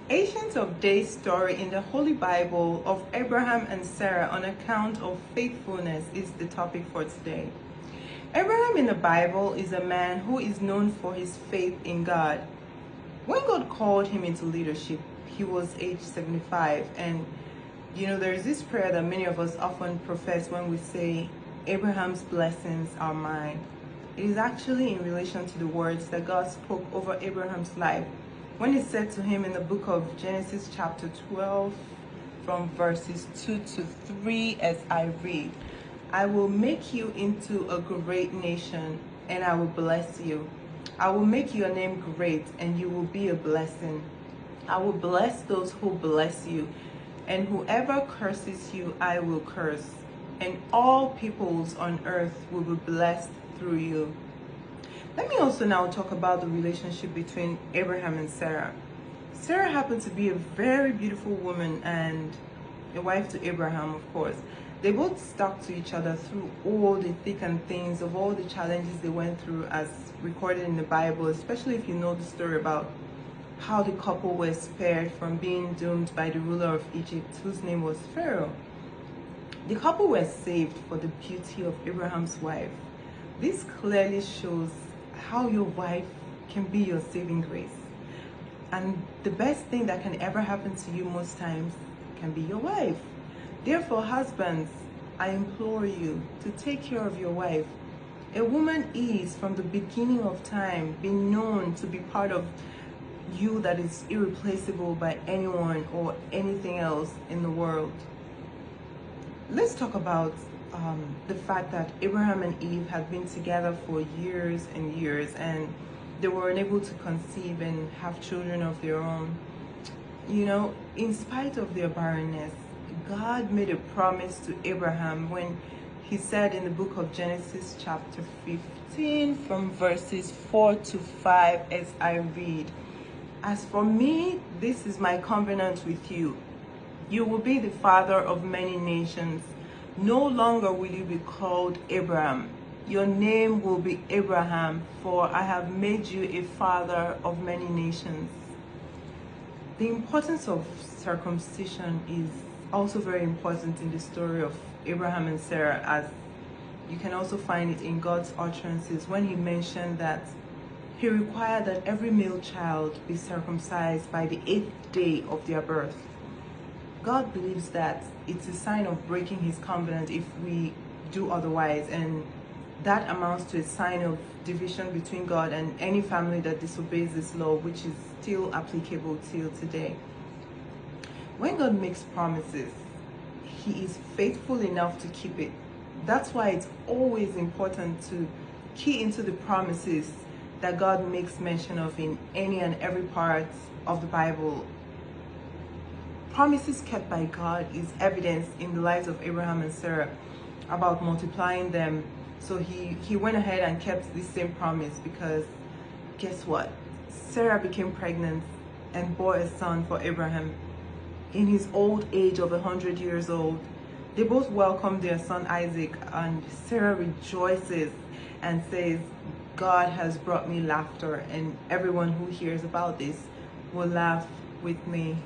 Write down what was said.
Ancient of Days story in the Holy Bible of Abraham and Sarah on account of faithfulness is the topic for today. Abraham in the Bible is a man who is known for his faith in God. When God called him into leadership, he was age 75, and there's this prayer that many of us often profess when we say, Abraham's blessings are mine. It is actually in relation to the words that God spoke over Abraham's life when he said to him in the book of Genesis chapter 12 from verses 2 to 3 as I read, I will make you into a great nation and I will bless you. I will make your name great and you will be a blessing. I will bless those who bless you, and whoever curses you I will curse, and all peoples on earth will be blessed through you. Let me also now talk about the relationship between Abraham and Sarah. Sarah happened to be a very beautiful woman and a wife to Abraham, of course. They both stuck to each other through all the thick and thins of all the challenges they went through as recorded in the Bible, especially if you know the story about how the couple were spared from being doomed by the ruler of Egypt, whose name was Pharaoh. The couple were saved for the beauty of Abraham's wife. This clearly shows how your wife can be your saving grace. And the best thing that can ever happen to you most times can be your wife. Therefore, husbands, I implore you to take care of your wife. A woman is, from the beginning of time, been known to be part of you that is irreplaceable by anyone or anything else in the world. Let's talk about the fact that Abraham and Eve had been together for years and years, and they were unable to conceive and have children of their own. In spite of their barrenness, God made a promise to Abraham when he said in the book of Genesis chapter 15 from verses 4 to 5 as I read, as for me, this is my covenant with you. You will be the father of many nations. No longer will you be called Abraham. Your name will be Abraham, for I have made you a father of many nations. The importance of circumcision is also very important in the story of Abraham and Sarah, as you can also find it in God's utterances when he mentioned that he required that every male child be circumcised by the 8th day of their birth. God believes that it's a sign of breaking his covenant if we do otherwise, and that amounts to a sign of division between God and any family that disobeys this law, which is still applicable till today. When God makes promises, he is faithful enough to keep it. That's why it's always important to key into the promises that God makes mention of in any and every part of the Bible. Promises kept by God is evidence in the lives of Abraham and Sarah about multiplying them. So he went ahead and kept this same promise, because guess what? Sarah became pregnant and bore a son for Abraham in his old age of 100 years old. They both welcomed their son Isaac, and Sarah rejoices and says, God has brought me laughter, and everyone who hears about this will laugh with me.